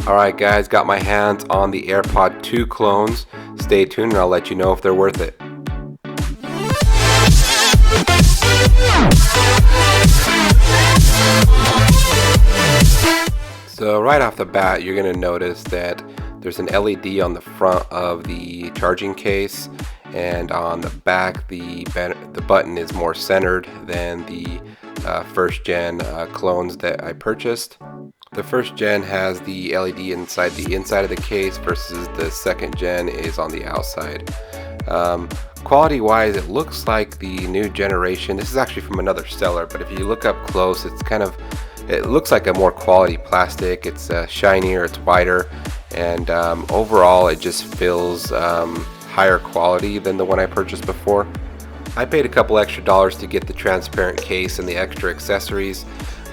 Alright guys, got my hands on the AirPod 2 clones. Stay tuned and I'll let you know if they're worth it. So right off the bat, you're going to notice that there's an LED on the front of the charging case, and on the back the button is more centered than the first gen clones that I purchased. The first gen has the LED inside of the case versus the second gen is on the outside. Quality wise, it looks like the new generation. This is actually from another seller, but if you look up close, it looks like a more quality plastic. It's shinier, it's whiter, and overall it just feels higher quality than the one I purchased before. I paid a couple extra dollars to get the transparent case and the extra accessories.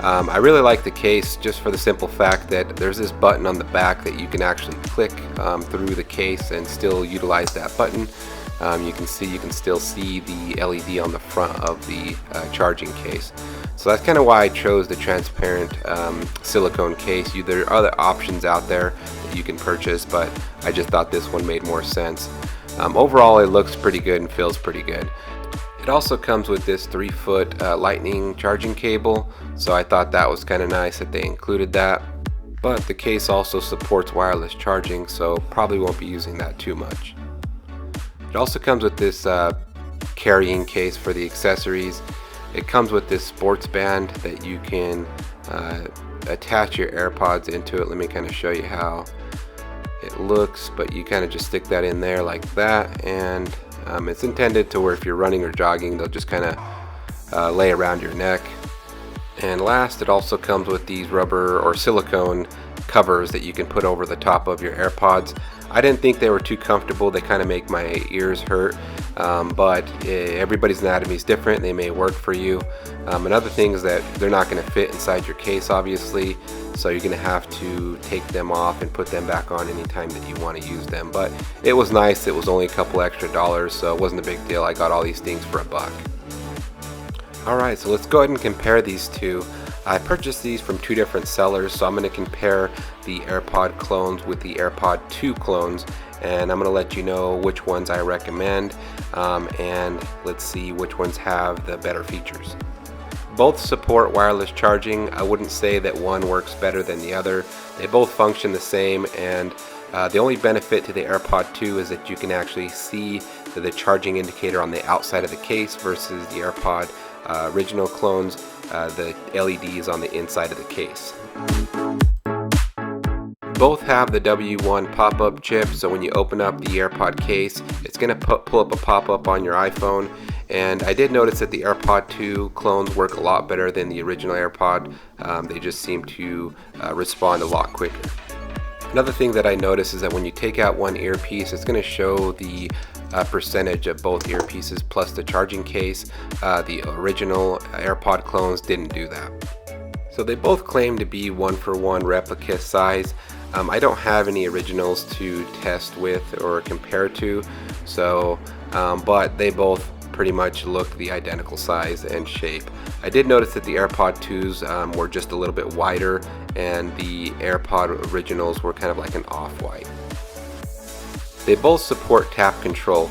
I really like the case just for the simple fact that there's this button on the back that you can actually click through the case and still utilize that button. You can still see the LED on the front of the charging case. So that's kind of why I chose the transparent silicone case. There are other options out there that you can purchase, but I just thought this one made more sense. Overall, it looks pretty good and feels pretty good. It also comes with this 3-foot lightning charging cable, so I thought that was kind of nice that they included that. But the case also supports wireless charging, so probably won't be using that too much. It also comes with this carrying case for the accessories. It comes with this sports band that you can attach your AirPods into it. Let me kind of show you how it looks, but you kind of just stick that in there like that, and it's intended to where if you're running or jogging, they'll just kind of lay around your neck. And last, it also comes with these rubber or silicone covers that you can put over the top of your AirPods. I didn't think they were too comfortable. They kind of make my ears hurt, but everybody's anatomy is different. They may work for you. Another thing is that they're not going to fit inside your case, obviously, so you're going to have to take them off and put them back on anytime that you want to use them. But it was nice. It was only a couple extra dollars, so it wasn't a big deal. I got all these things for $1. Alright, so let's go ahead and compare these two. I purchased these from two different sellers, so I'm going to compare the AirPod clones with the AirPod 2 clones, and I'm going to let you know which ones I recommend, and let's see which ones have the better features. Both support wireless charging. I wouldn't say that one works better than the other. They both function the same, and the only benefit to the AirPod 2 is that you can actually see the charging indicator on the outside of the case versus the AirPod original clones. The LED is on the inside of the case. Both have the W1 pop-up chip, so when you open up the AirPod case, it's going to pull up a pop-up on your iPhone. And I did notice that the AirPod 2 clones work a lot better than the original AirPod. They just seem to respond a lot quicker. Another thing that I noticed is that when you take out one earpiece, it's going to show the percentage of both earpieces plus the charging case. The original AirPod clones didn't do that. So they both claim to be 1-for-1 replica size. I don't have any originals to test with or compare to, so but they both pretty much look the identical size and shape. I did notice that the AirPod 2s were just a little bit wider, and the AirPod originals were kind of like an off-white. They both support tap control.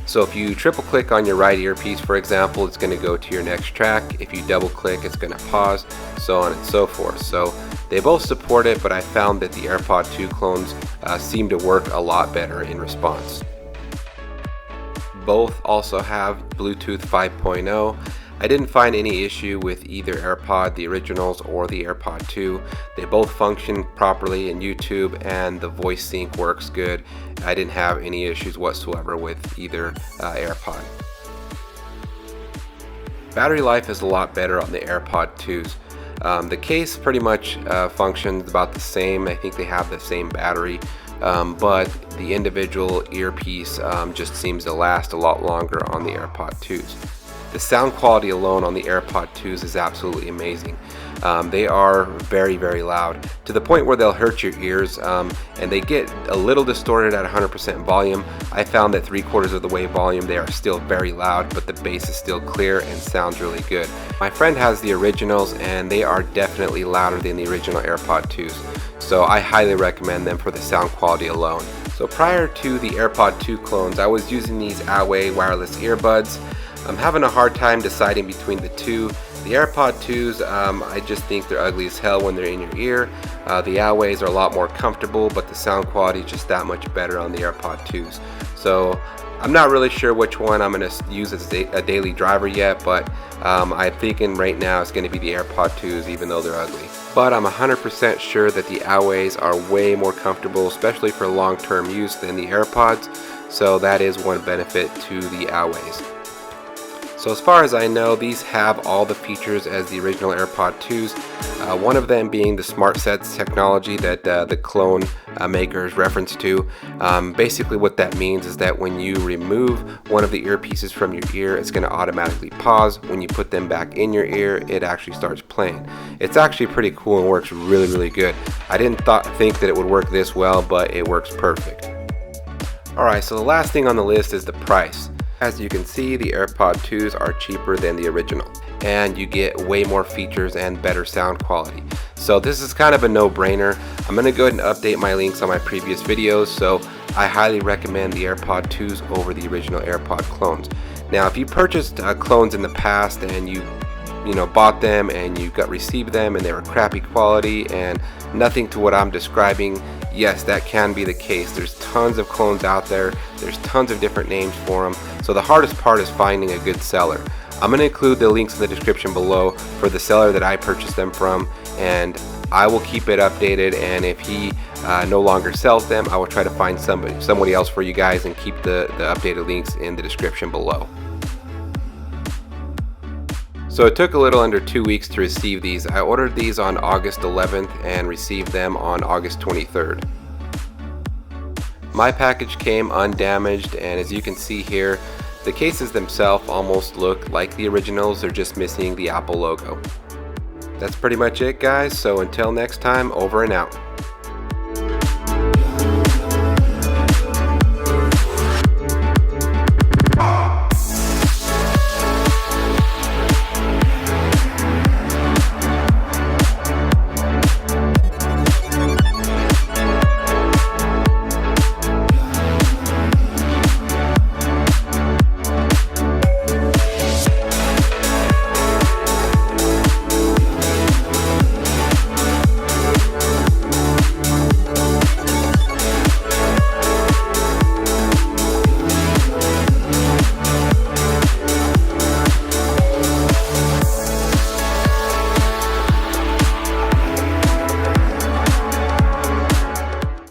So if you triple click on your right earpiece, for example, it's going to go to your next track. If you double click, it's going to pause, so on and so forth. So they both support it, but I found that the AirPod 2 clones seem to work a lot better in response. Both also have Bluetooth 5.0. I didn't find any issue with either AirPod, the originals, or the AirPod 2. They both function properly in YouTube, and the voice sync works good. I didn't have any issues whatsoever with either AirPod. Battery life is a lot better on the AirPod 2s. The case pretty much functions about the same. I think they have the same battery, but the individual earpiece just seems to last a lot longer on the AirPod 2s. the sound quality alone on the AirPod 2s is absolutely amazing. They are very, very loud, to the point where they'll hurt your ears, and they get a little distorted at 100% volume. I found that 3/4 of the way volume they are still very loud, but the bass is still clear and sounds really good. My friend has the originals and they are definitely louder than the original AirPod 2s, so I highly recommend them for the sound quality alone. So prior to the AirPod 2 clones, I was using these AirPod wireless earbuds. I'm having a hard time deciding between the two. The AirPod 2s, I just think they're ugly as hell when they're in your ear. The AirPods are a lot more comfortable, but the sound quality is just that much better on the AirPod 2s. So I'm not really sure which one I'm going to use as a daily driver yet, but I'm thinking right now it's going to be the AirPod 2s, even though they're ugly. But I'm 100% sure that the AirPods are way more comfortable, especially for long-term use, than the AirPods. So that is one benefit to the AirPods. So as far as I know, these have all the features as the original AirPod 2s, one of them being the Smart Sets technology that the clone makers reference to. Basically what that means is that when you remove one of the earpieces from your ear, it's going to automatically pause. When you put them back in your ear, it actually starts playing. It's actually pretty cool and works really, really good. I didn't think that it would work this well, but it works perfect. Alright, so the last thing on the list is the price. As you can see, the AirPod 2s are cheaper than the original, and you get way more features and better sound quality. So this is kind of a no-brainer. I'm going to go ahead and update my links on my previous videos, so I highly recommend the AirPod 2s over the original AirPod clones. Now, if you purchased clones in the past and you bought them and you received them and they were crappy quality and nothing to what I'm describing, yes, that can be the case. There's tons of clones out there. There's tons of different names for them. So the hardest part is finding a good seller. I'm going to include the links in the description below for the seller that I purchased them from, and I will keep it updated, and if he no longer sells them, I will try to find somebody else for you guys and keep the updated links in the description below. So it took a little under 2 weeks to receive these. I ordered these on August 11th and received them on August 23rd. My package came undamaged, and as you can see here, the cases themselves almost look like the originals. They're just missing the Apple logo. That's pretty much it, guys, so until next time, over and out.